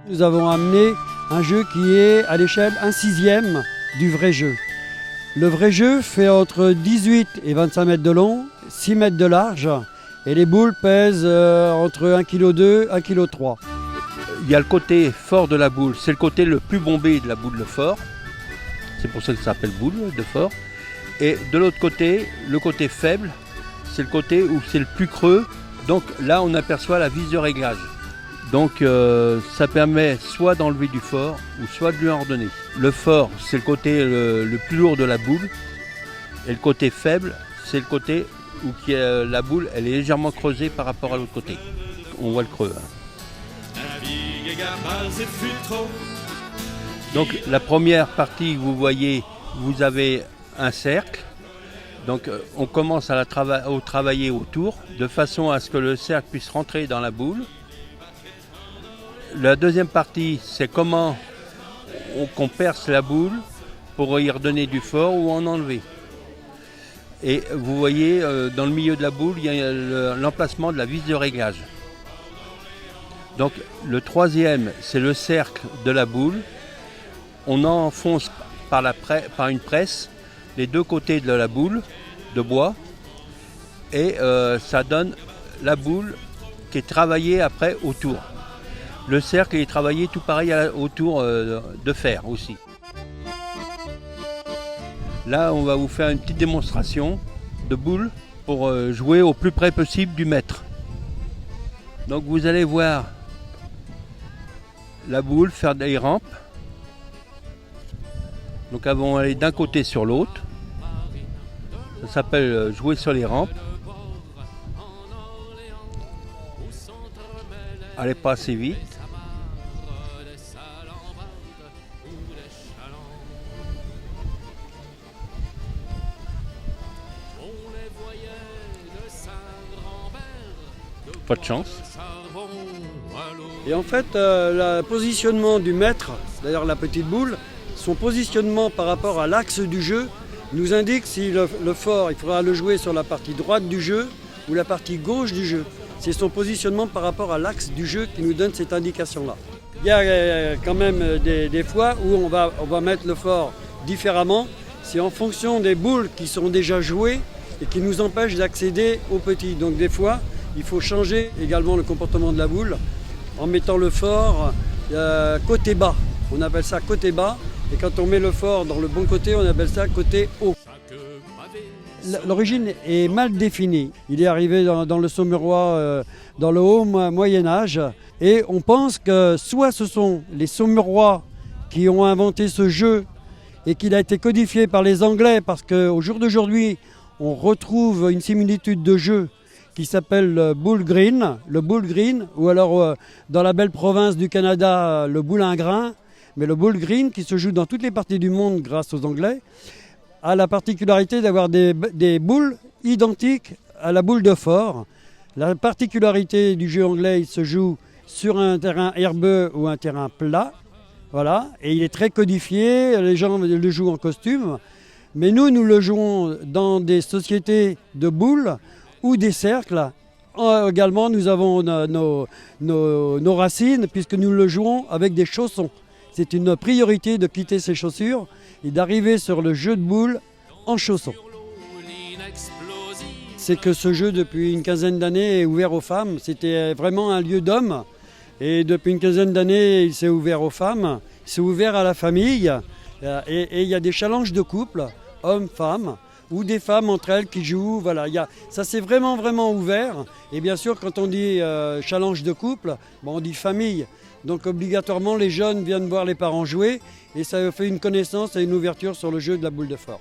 Nous avons amené un jeu qui est à l'échelle 1/6 du vrai jeu. Le vrai jeu fait entre 18 et 25 mètres de long, 6 mètres de large et les boules pèsent entre 1,2 kg et 1,3 kg. Il y a le côté fort de la boule, c'est le côté le plus bombé de la boule de fort. C'est pour ça que ça s'appelle boule de fort. Et de l'autre côté, le côté faible, c'est le côté où c'est le plus creux. Donc là, on aperçoit la vis de réglage. Donc ça permet soit d'enlever du fort ou soit de lui en redonner. Le fort, c'est le côté le plus lourd de la boule. Et le côté faible, c'est le côté où la boule elle est légèrement creusée par rapport à l'autre côté. On voit le creux. Donc la première partie que vous voyez, vous avez un cercle. Donc on commence à travailler autour de façon à ce que le cercle puisse rentrer dans la boule. La deuxième partie, c'est comment on perce la boule pour y redonner du fort ou en enlever. Et vous voyez, dans le milieu de la boule, il y a l'emplacement de la vis de réglage. Donc le troisième, c'est le cercle de la boule. On enfonce par une presse les deux côtés de la boule de bois et ça donne la boule qui est travaillée après autour. Le cercle est travaillé tout pareil autour de fer aussi. Là, on va vous faire une petite démonstration de boule pour jouer au plus près possible du maître. Donc vous allez voir la boule faire des rampes. Donc elles vont aller d'un côté sur l'autre. Ça s'appelle jouer sur les rampes. Allez pas assez vite. Pas de chance. Et en fait, le positionnement du maître, d'ailleurs la petite boule, son positionnement par rapport à l'axe du jeu nous indique si le fort, il faudra le jouer sur la partie droite du jeu ou la partie gauche du jeu. C'est son positionnement par rapport à l'axe du jeu qui nous donne cette indication-là. Il y a quand même des fois où on va mettre le fort différemment. C'est en fonction des boules qui sont déjà jouées et qui nous empêchent d'accéder au petit. Donc des fois, il faut changer également le comportement de la boule en mettant le fort côté bas. On appelle ça côté bas. Et quand on met le fort dans le bon côté, on appelle ça côté haut. L'origine est mal définie. Il est arrivé dans le Saumurois dans le haut Moyen-Âge. Et on pense que soit ce sont les Saumurois qui ont inventé ce jeu et qu'il a été codifié par les Anglais parce qu'au jour d'aujourd'hui, on retrouve une similitude de jeu qui s'appelle le bull green, ou alors dans la belle province du Canada, le boulingrin. Mais le bull green, qui se joue dans toutes les parties du monde grâce aux Anglais, a la particularité d'avoir des boules identiques à la boule de fort. La particularité du jeu anglais, il se joue sur un terrain herbeux ou un terrain plat. Voilà, et il est très codifié, les gens le jouent en costume. Mais nous le jouons dans des sociétés de boules ou des cercles. Également, nous avons nos racines puisque nous le jouons avec des chaussons. C'est une priorité de quitter ses chaussures et d'arriver sur le jeu de boules en chaussons. C'est que ce jeu, depuis une quinzaine d'années, est ouvert aux femmes. C'était vraiment un lieu d'hommes. Et depuis une quinzaine d'années, il s'est ouvert aux femmes. Il s'est ouvert à la famille. Et il y a des challenges de couple, hommes-femmes, ou des femmes entre elles qui jouent. Voilà, ça s'est vraiment ouvert. Et bien sûr, quand on dit challenge de couple, on dit famille. Donc obligatoirement, les jeunes viennent voir les parents jouer et ça fait une connaissance et une ouverture sur le jeu de la boule de fort.